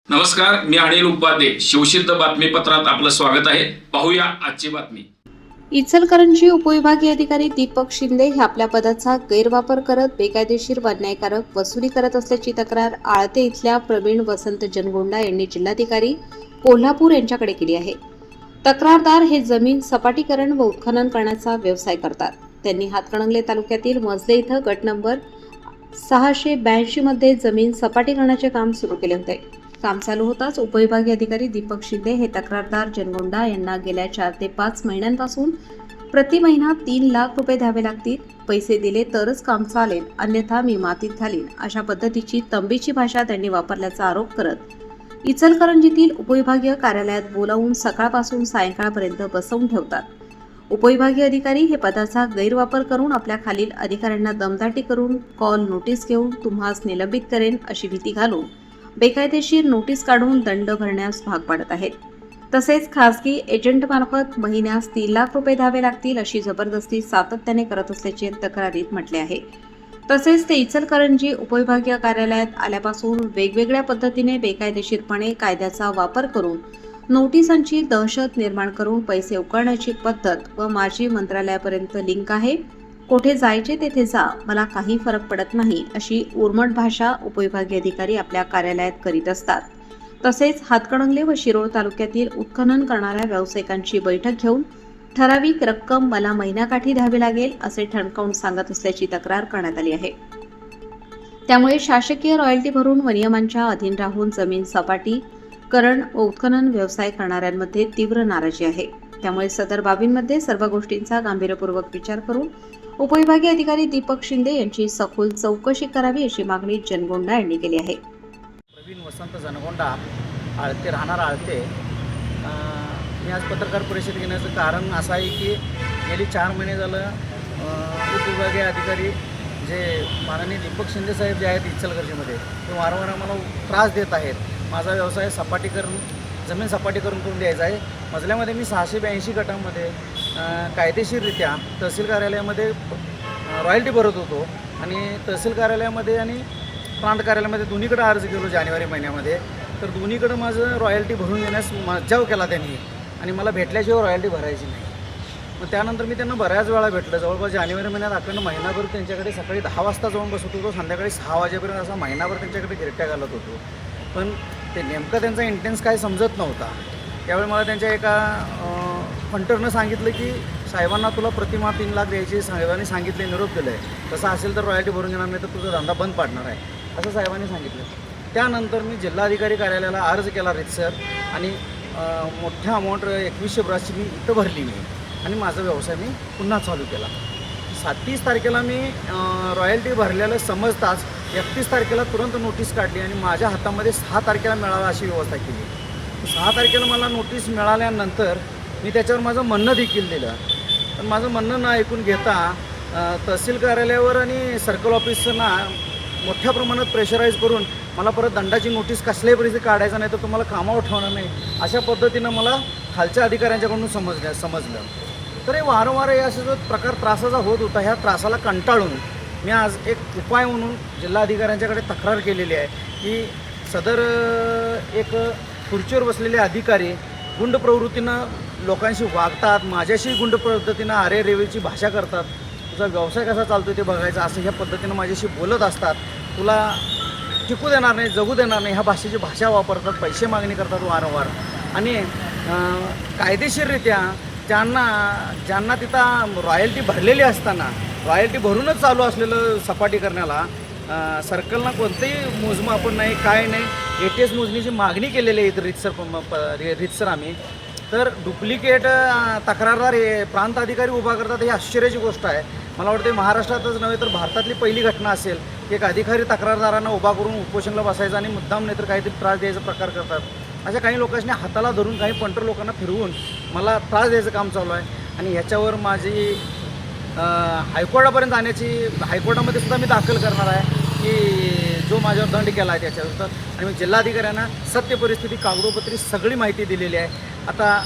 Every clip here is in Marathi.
नमस्कार, मी अनिल उपाध्ये. शिवसिद्ध बातमीपत्रात आपलं स्वागत आहे. पाहूया आजची बातमी. इचलकरंजी उपविभागीय अधिकारी दीपक शिंदे हे आपल्या पदाचा गैरवापर करत बेकायदेशीर व अन्यायकारक वसुली करत असल्याची तक्रार आळते इथल्या प्रवीण वसंत जनगोंडा यांनी जिल्हाधिकारी कोल्हापूर यांच्याकडे केली आहे. तक्रारदार हे जमीन सपाटीकरण व उत्खनन करण्याचा व्यवसाय करतात. त्यांनी हातकणंगले तालुक्यातील मजले इथं गट नंबर 682 मध्ये जमीन सपाटीकरणाचे काम सुरू केले होते. काम चालू होताच उपविभागीय अधिकारी दीपक शिंदे हे तक्रारदार जनगोंडा यांना गेल्या 4 ते 5 महिन्यांपासून प्रति महिना 3 लाख रुपये द्यावे लागतील. पैसे दिले तरच काम चालेल, अन्यथा मी मातीत घालीन, अशा पद्धतीची तंबीची भाषा त्यांनी वापरल्याचा आरोप करत इचलकरंजीतील उपविभागीय कार्यालयात बोलावून सकाळपासून सायंकाळपर्यंत बसवून ठेवतात. उपविभागीय अधिकारी हे पदाचा गैरवापर करून आपल्या खालील अधिकाऱ्यांना दमदाटी करून कॉल नोटीस घेऊन तुम्हास निलंबित करेन अशी भीती घालून बेकायदेशीर नोटीस काढून दंड भरण्यास भाग पाडत आहेत. तसेच खासगी एजंटमार्फत महिन्यास 3 लाख रुपये द्यावे लागतील अशी जबरदस्ती सातत्याने करत असल्याचे तक्रारीत म्हटले आहे. तसेच ते इचलकरंजी उपविभागीय कार्यालयात आल्यापासून वेगवेगळ्या पद्धतीने बेकायदेशीरपणे कायद्याचा वापर करून नोटिसांची दहशत निर्माण करून पैसे उकळण्याची पद्धत व माझी मंत्रालयापर्यंत लिंक आहे, कोठे जायचे तेथे जा, मला काही फरक पडत नाही, अशी उर्मट भाषा उपविभागीय अधिकारी आपल्या कार्यालयात करीत असतात. तसेच हातकणंगले व शिरोळ तालुक्यातील उत्खनन करणाऱ्या व्यावसायिकांची बैठक घेऊन ठराविक रक्कम मला महिन्याकाठी द्यावी लागेल असे ठणकावून सांगत असल्याची तक्रार करण्यात आली आहे. त्यामुळे शासकीय रॉयल्टी भरून व नियमांच्या अधीन राहून जमीन सपाटीकरण व उत्खनन व्यवसाय करणाऱ्यांमध्ये तीव्र नाराजी आहे. त्यामुळे सदर बाबींमध्ये सर्व गोष्टींचा गांभीर्यपूर्वक विचार करून उपविभागीय अधिकारी दीपक शिंदे यांची सखोल चौकशी करावी अशी मागणी जनगोंडा यांनी केली आहे. प्रवीण वसंत जनगोंडा, आळते, राहणार आळते. मी आज पत्रकार परिषद घेण्याचं कारण असं आहे की गेली 4 महिने झालं उपविभागीय अधिकारी जे माननीय दीपक शिंदे साहेब जे आहेत इचलकरंजीमध्ये ते वारंवार आम्हाला त्रास देत आहेत. माझा व्यवसाय सपाटीकरण, जमीन सपाटीकरण करून द्यायचा आहे. मजल्यामध्ये मी 682 गटामध्ये कायदेशीररित्या तहसील कार्यालयामध्ये रॉयल्टी भरत होतो आणि तहसील कार्यालयामध्ये आणि प्रांत कार्यालयामध्ये दोन्हीकडे अर्ज केलो जानेवारी महिन्यामध्ये. तर दोन्हीकडं माझं रॉयल्टी भरून देण्यास मज्जाव केला त्यांनी आणि मला भेटल्याशिवाय रॉयल्टी भरायची नाही. मग त्यानंतर मी त्यांना बऱ्याच वेळा भेटलं. जवळपास जानेवारी महिन्यात अखंड महिनाभर त्यांच्याकडे सकाळी 10 वाजता जाऊन बसत होतो, संध्याकाळी 6 वाजेपर्यंत असा महिनाभर त्यांच्याकडे गिरट्या घालत होतो. पण ते नेमकं त्यांचा इंटेन्स काय समजत नव्हता. त्यावेळी मला त्यांच्या एका फंटरनं सांगितलं की साहेबांना तुला प्रतिमा 3 लाख द्यायची साहेबांनी सांगितले, निरोप दिला आहे, तसं असेल तर रॉयल्टी भरून घेणार नाही तर तुझा धंदा बंद पाडणार आहे असं साहेबांनी सांगितलं. त्यानंतर मी जिल्हाधिकारी कार्यालयाला अर्ज केला रितसर आणि मोठ्या अमाऊंट 2100 मी इथं भरली मी आणि माझा व्यवसाय मी पुन्हा चालू केला. 30 तारखेला मी रॉयल्टी भरलेलं समजताच 31 तारखेला तुरंत नोटीस काढली आणि माझ्या हातामध्ये 6 तारखेला मिळावा अशी व्यवस्था केली. 6 तारखेला मला नोटीस मिळाल्यानंतर मी त्याच्यावर माझं म्हणणं देखील दिलं. पण माझं म्हणणं न ऐकून घेता तहसील कार्यालयावर आणि सर्कल ऑफिसना मोठ्या प्रमाणात प्रेशराईज करून मला परत दंडाची नोटीस कसल्याही परिस्थिती काढायचं नाही तर तुम्हाला कामावर ठेवणार नाही अशा पद्धतीनं मला खालच्या अधिकाऱ्यांच्याकडून समजलं. तर हे वारंवार हे असा जो प्रकार त्रासाचा होत होता, ह्या त्रासाला कंटाळून मी आज एक उपाय म्हणून जिल्हाधिकाऱ्यांच्याकडे तक्रार केलेली आहे की सदर एक खुर्चीवर बसलेले अधिकारी गुंड प्रवृत्तीनं लोकांशी वागतात, माझ्याशी गुंड पद्धतीनं आरे रेवेची भाषा करतात, तुझा व्यवसाय कसा चालतो ते बघायचं असं ह्या पद्धतीनं माझ्याशी बोलत असतात, तुला टिकू देणार नाही, जगू देणार नाही, ह्या भाषेची भाषा वापरतात, पैसे मागणी करतात वारंवार आणि कायदेशीररित्या ज्यांना तिथं रॉयल्टी भरलेली असताना रॉयल्टी भरूनच चालू असलेलं सपाटी करण्याला सर्कलला कोणतंही मोजमापन नाही, काय नाही, ATS मोजणीची मागणी केलेली आहे रितसर आम्ही. तर डुप्लिकेट तक्रारदार हे प्रांत अधिकारी उभा करतात ही आश्चर्याची गोष्ट आहे. मला वाटते महाराष्ट्रातच नव्हे तर भारतातली पहिली घटना असेल की एक अधिकारी तक्रारदारांना उभा करून उपोषणला बसायचं आणि मुद्दाम नाही तर काहीतरी त्रास द्यायचा प्रकार करतात. अशा काही लोकांनी हाताला धरून काही पंटर लोकांना फिरवून मला त्रास द्यायचं काम चालू आहे आणि ह्याच्यावर माझी हायकोर्टापर्यंत जाण्याची हायकोर्टामध्ये सुद्धा मी दाखल करणार आहे की जो माझ्यावर दंड केला आहे त्याच्यावर. आणि मी जिल्हाधिकाऱ्यांना सत्य परिस्थिती कागदोपत्री सगळी माहिती दिलेली आहे. आता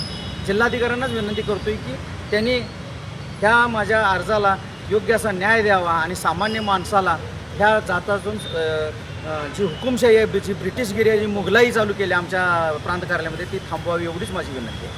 जिल्हाधिकाऱ्यांनाच विनंती करतो आहे की त्यांनी ह्या माझ्या अर्जाला योग्य असा न्याय द्यावा आणि सामान्य माणसाला ह्या जातातून जी हुकुमशाही आहे, जी ब्रिटिशगिरी आहे, जी मुघलाई चालू केली आमच्या प्रांत कार्यालयामध्ये ती थांबवावी एवढीच माझी विनंती आहे.